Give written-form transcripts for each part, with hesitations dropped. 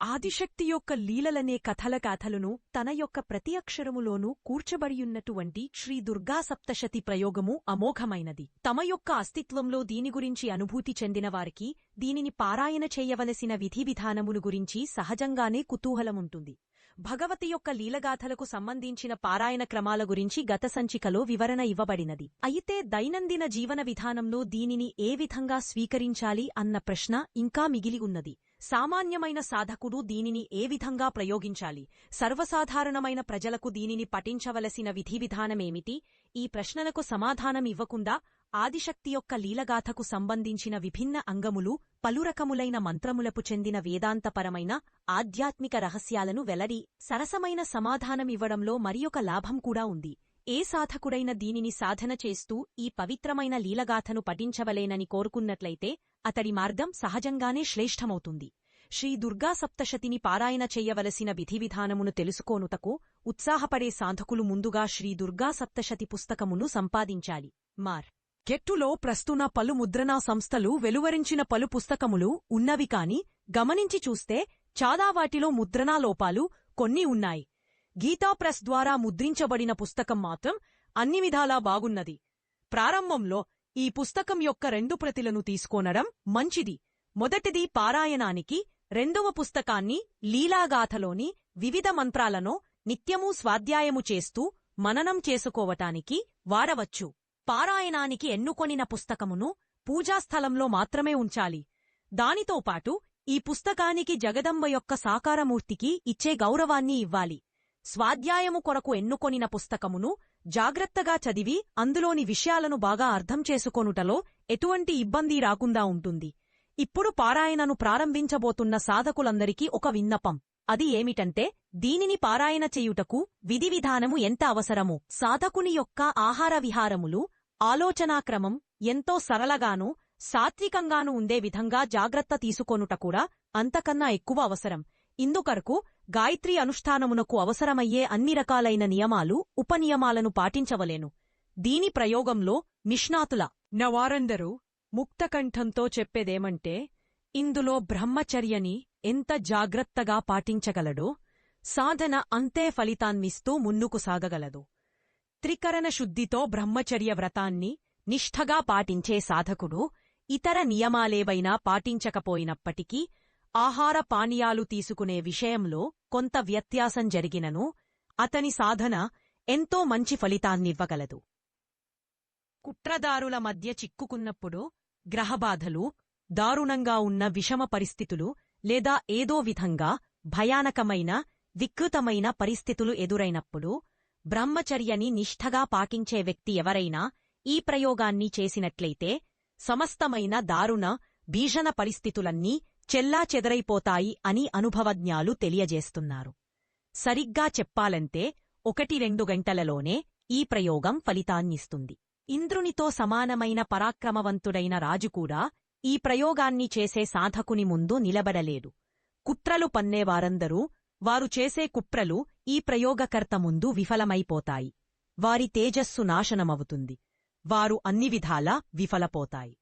ఆదిశక్తి యొక్క లీలలనే కథలను తన యొక్క ప్రతి అక్షరములోనూ కూర్చబడియున్నటువంటి శ్రీ దుర్గా సప్తశతి ప్రయోగము అమోఘమైనది. తమ యొక్క అస్తిత్వంలో దీని గురించి అనుభూతి చెందినవారికి దీనిని పారాయణ చేయవలసిన విధివిధానమును గురించి సహజంగానే కుతూహలముంటుంది. భగవతి యొక్క లీలగాథలకు సంబంధించిన పారాయణ క్రమాల గురించి గత సంచికలో వివరణ ఇవ్వబడినది. అయితే దైనందిన జీవన విధానంలో దీనిని ఏ విధంగా స్వీకరించాలి అన్న ప్రశ్న ఇంకా మిగిలి ఉన్నది. సామాన్యమైన సాధకుడు దీనిని ఏ విధంగా ప్రయోగించాలి? సర్వసాధారణమైన ప్రజలకు దీనిని పఠించవలసిన విధివిధానమేమిటి? ఈ ప్రశ్నలకు సమాధానం ఇవ్వకుండా ఆదిశక్తి యొక్క లీలగాథకు సంబంధించిన విభిన్న అంగములు, పలురకములైన మంత్రములకు చెందిన వేదాంతపరమైన ఆధ్యాత్మిక రహస్యాలను వెల్లడి సరసమైన సమాధానమివ్వడంలో మరియొక లాభం కూడా ఉంది. ఏ సాధకుడైన దీనిని సాధన చేస్తూ ఈ పవిత్రమైన లీలగాథను పఠించవలేనని కోరుకున్నట్లయితే అతడి మార్గం సహజంగానే శ్రేష్టమవుతుంది. శ్రీ దుర్గా సప్తశతిని పారాయణ చెయ్యవలసిన విధివిధానమును తెలుసుకోనుటకు ఉత్సాహపడే సాధకులు ముందుగా శ్రీ దుర్గా సప్తశతి పుస్తకమును సంపాదించాలి. మార్కెట్టులో ప్రస్తుత పలు ముద్రణా సంస్థలు వెలువరించిన పలు పుస్తకములు ఉన్నవి కాని గమనించి చూస్తే చాలా వాటిలో ముద్రణా లోపాలు కొన్ని ఉన్నాయి. గీతా ప్రెస్ ద్వారా ముద్రించబడిన పుస్తకం మాత్రం అన్ని విధాలా బాగున్నది. ప్రారంభంలో ఈ పుస్తకం యొక్క 2 ప్రతులను తీసుకోనడం మంచిది. మొదటిది పారాయణానికి, రెండవ పుస్తకాన్ని లీలాగాథలోని వివిధ మంత్రాలను నిత్యమూ స్వాధ్యాయము చేస్తూ మననం చేసుకోవటానికి వాడవచ్చు. పారాయణానికి ఎన్నుకొనిన పుస్తకమును పూజాస్థలంలో మాత్రమే ఉంచాలి. దానితోపాటు ఈ పుస్తకానికి జగదంబ యొక్క సాకారమూర్తికి ఇచ్చే గౌరవాన్ని ఇవ్వాలి. స్వాధ్యాయము కొరకు ఎన్నుకొనిన పుస్తకమును జాగ్రత్తగా చదివి అందులోని విషయాలను బాగా అర్థం చేసుకొనుటలో ఎటువంటి ఇబ్బంది రాకుండా ఉంటుంది. ఇప్పుడు పారాయణను ప్రారంభించబోతున్న సాధకులందరికీ ఒక విన్నపం. అది ఏమిటంటే దీనిని పారాయణ చేయుటకు విధివిధానము ఎంత అవసరమో, సాధకుని యొక్క ఆహార విహారములు, ఆలోచనాక్రమం ఎంతో సరళగానూ సాత్వికంగానూ ఉండే విధంగా జాగ్రత్త తీసుకొనుట కూడా అంతకన్నా ఎక్కువ అవసరం. ఇందుకొరకు గాయత్రీ అనుష్ఠానమునకు అవసరమయ్యే అన్ని రకాలైన నియమాలు, ఉపనియమాలను పాటించవలేను. దీని ప్రయోగంలో నిష్ణాతుల నవారందరూ ముక్తకంఠంతో చెప్పేదేమంటే ఇందులో బ్రహ్మచర్యని ఎంత జాగ్రత్తగా పాటించగలడో సాధన అంతే ఫలితాన్నిస్తూ ముందుకు సాగగలదు. త్రికరణ శుద్ధితో బ్రహ్మచర్య వ్రతాన్ని నిష్ఠగా పాటించే సాధకుడు ఇతర నియమాలేవైనా పాటించకపోయినప్పటికీ ఆహార పానీయాలు తీసుకునే విషయంలో కొంత వ్యత్యాసం జరిగినను అతని సాధన ఎంతో మంచి ఫలితాన్నివ్వగలదు. కుట్రదారుల మధ్య చిక్కుకున్నప్పుడు, గ్రహబాధలు, దారుణంగా ఉన్న విషమ పరిస్థితులు లేదా ఏదో విధంగా భయానకమైన, వికృతమైన పరిస్థితులు ఎదురైనప్పుడు బ్రహ్మచర్యని నిష్ఠగా పాటించే వ్యక్తి ఎవరైనా ఈ ప్రయోగాన్ని చేసినట్లయితే సమస్తమైన దారుణ, భీషణ పరిస్థితులన్నీ చెల్లాచెదరైపోతాయి అని అనుభవజ్ఞాలు తెలియజేస్తున్నారు. సరిగ్గా చెప్పాలంటే 1-2 గంటలలోనే ఈ ప్రయోగం ఫలితాన్నిస్తుంది. ఇంద్రునితో సమానమైన పరాక్రమవంతుడైన రాజుకూడా ఈ ప్రయోగాన్ని చేసే సాధకుని ముందు నిలబడలేడు. కుట్రలు పన్నేవారందరూ వారు చేసే కుట్రలు ఈ ప్రయోగకర్త ముందు విఫలమైపోతాయి. వారి తేజస్సు నాశనమవుతుంది. వారు అన్ని విధాలా విఫలపోతాయి.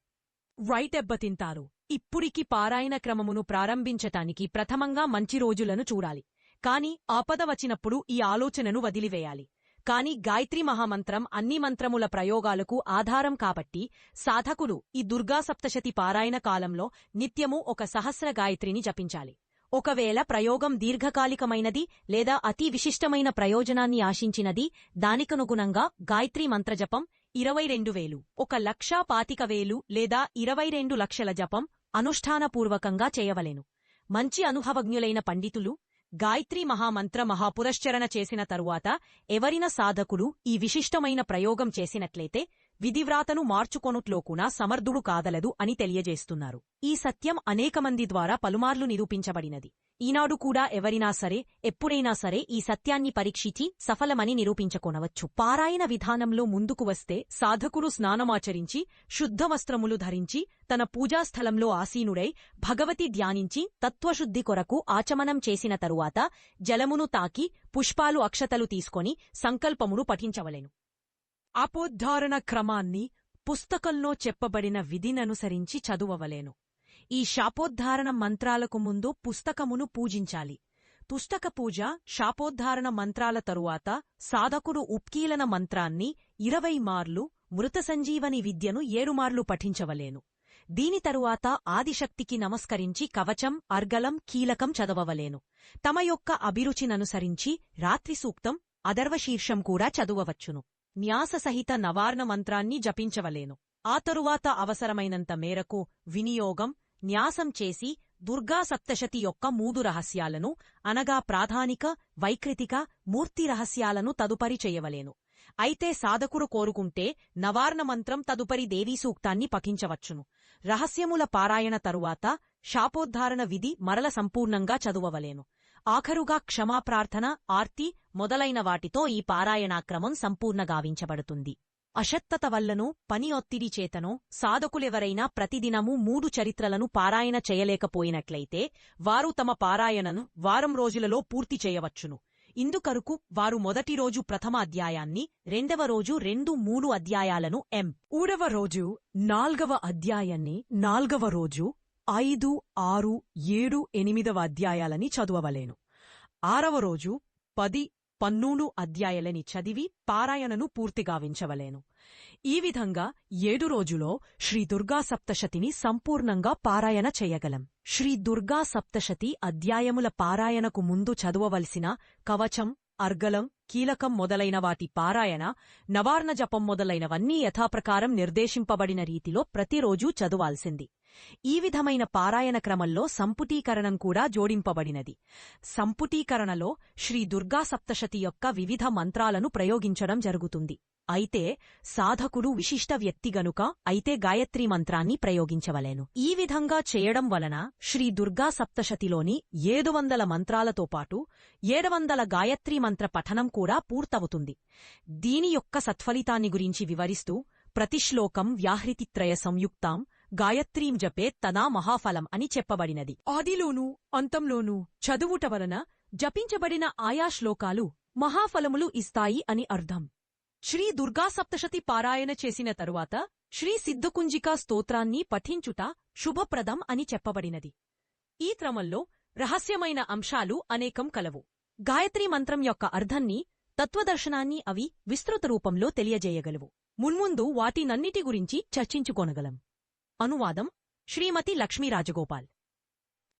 దెబ్బతింటారు. ఇప్పుడికి పారాయణ క్రమమును ప్రారంభించటానికి ప్రథమంగా మంచి రోజులను చూడాలి. కాని ఆపద వచ్చినప్పుడు ఈ ఆలోచనను వదిలివేయాలి. కాని గాయత్రీ మహామంత్రం అన్ని మంత్రముల ప్రయోగాలకు ఆధారం కాబట్టి సాధకుడు ఈ దుర్గా సప్తశతి పారాయణ కాలంలో నిత్యమూ 1 సహస్ర గాయత్రిని జపించాలి. ఒకవేళ ప్రయోగం దీర్ఘకాలికమైనది లేదా అతి విశిష్టమైన ప్రయోజనాన్ని ఆశించినది దానికనుగుణంగా గాయత్రీ మంత్రజపం 22,000, 1,25,000 లేదా 22 లక్షల జపం అనుష్ఠానపూర్వకంగా చేయవలెను. మంచి అనుభవజ్ఞులైన పండితులు గాయత్రీ మహామంత్ర మహాపురశ్చరణ చేసిన తరువాత ఎవరిన సాధకుడు ఈ విశిష్టమైన ప్రయోగం చేసినట్లయితే విధివ్రాతను మార్చుకొనుట్లోకునా సమర్థుడు కాదలదు అని తెలియజేస్తున్నారు. ఈ సత్యం అనేకమంది ద్వారా పలుమార్లు నిరూపించబడినది. ఈనాడు కూడా ఎవరినా సరే ఎప్పుడైనా సరే ఈ సత్యాన్ని పరీక్షించి సఫలమని నిరూపించుకొనవచ్చు. పారాయణ విధానంలో ముందుకు వస్తే సాధకుడు స్నానమాచరించి శుద్ధవస్త్రములు ధరించి తన పూజాస్థలంలో ఆసీనుడై భగవతి ధ్యానించి తత్వశుద్ధి కొరకు ఆచమనం చేసిన తరువాత జలమును తాకి పుష్పాలు అక్షతలు తీసుకొని సంకల్పమును పఠించవలెను. అపోద్ధారణ క్రమాన్ని పుస్తకంలో చెప్పబడిన విధిననుసరించి చదువవలేను. ఈ శాపోద్ధారణ మంత్రాలకు ముందు పుస్తకమును పూజించాలి. పుస్తక పూజ, శాపోద్ధారణ మంత్రాల తరువాత సాధకుడు ఉత్కీలన మంత్రాన్ని 20 మార్లు, మృత సంజీవని విద్యను 7 మార్లు పఠించవలేను. దీని తరువాత ఆదిశక్తికి నమస్కరించి కవచం, అర్గలం, కీలకం చదవవలేను. తమ యొక్క అభిరుచిననుసరించి రాత్రి సూక్తం, అథర్వశీర్షం కూడా చదువవచ్చును. న్యాస సహిత నవార్ణ మంత్రాన్ని జపించవలేను. ఆ తరువాత అవసరమైనంత మేరకు వినియోగం, న్యాసం చేసి దుర్గా సప్తశతి యొక్క 3 రహస్యాలను అనగా ప్రాధానిక, వైకృతిక, మూర్తి రహస్యాలను తదుపరి చేయవలేను. అయితే సాధకుడు కోరుకుంటే నవార్ణ మంత్రం తదుపరి దేవీ సూక్తాన్ని పఠించవచ్చును. రహస్యముల పారాయణ తరువాత శాపోద్ధారణ విధి మరల సంపూర్ణంగా చదువవలేను. ఆఖరుగా క్షమాప్రార్థన, ఆర్తి మొదలైన వాటితో ఈ పారాయణాక్రమం సంపూర్ణగావించబడుతుంది. అశక్తత వల్లనో, పని ఒత్తిడి చేతనో సాధకులెవరైనా ప్రతిదినమూ 3 చరిత్రలను పారాయణ చేయలేకపోయినట్లయితే వారు తమ పారాయణను వారం రోజులలో పూర్తి చేయవచ్చును. ఇందుకరకు వారు మొదటి రోజు ప్రథమ అధ్యాయాన్ని, రెండవ రోజు 2-3 అధ్యాయాలను, 3వ రోజు 4వ అధ్యాయాన్ని, 4వ రోజు 5, 6, 7, 8వ అధ్యాయాలని చదువవలేను. 6వ రోజు 10, 12 అధ్యాయాలని చదివి పారాయణను పూర్తిగావించవలేను. ఈ విధంగా 7 రోజులో శ్రీ దుర్గా సప్తశతిని సంపూర్ణంగా పారాయణ చేయగలం. శ్రీ దుర్గా సప్తశతి అధ్యాయముల పారాయణకు ముందు చదువవలసిన కవచం, అర్గలం, కీలకం మొదలైన వాటి పారాయణ, నవార్ణ జపం మొదలైనవన్నీ యథాప్రకారం నిర్దేశింపబడిన రీతిలో ప్రతిరోజూ చదువాల్సింది. ఈ విధమైన పారాయణ క్రమంలో సంపుటీకరణం కూడా జోడింపబడినది. సంపుటీకరణలో శ్రీ దుర్గా సప్తశతి యొక్క వివిధ మంత్రాలను ప్రయోగించడం జరుగుతుంది. అయితే సాధకుడు విశిష్ట వ్యక్తి గనుక అయితే గాయత్రీ మంత్రాన్ని ప్రయోగించవలేను. ఈ విధంగా చేయడం వలన శ్రీ దుర్గా సప్తశతిలోని 700 మంత్రాలతో పాటు 700 గాయత్రీ మంత్ర పఠనం కూడా పూర్తవుతుంది. దీని యొక్క సత్ఫలితాన్ని గురించి వివరిస్తూ ప్రతిశ్లోకం వ్యాహృతిత్రయ సంయుక్తాం గాయత్రీం జపే తదా మహాఫలం అని చెప్పబడినది. ఆదిలోనూ అంతంలోనూ చదువుట వలన జపించబడిన ఆయా శ్లోకాలు మహాఫలములు ఇస్తాయి అని అర్థం. శ్రీ దుర్గా సప్తశతి పారాయణ చేసిన తరువాత శ్రీ సిద్ధకుంజికా స్తోత్రాన్ని పఠించుట శుభప్రదం అని చెప్పబడినది. ఈ క్రమంలో రహస్యమైన అంశాలు అనేకం కలవు. గాయత్రీ మంత్రం యొక్క అర్థాన్ని, తత్వదర్శనాన్ని అవి విస్తృత రూపంలో తెలియజేయగలవు. మున్ముందు వాటినన్నిటి గురించి చర్చించుకొనగలం. అనువాదం శ్రీమతి లక్ష్మీ రాజగోపాల్.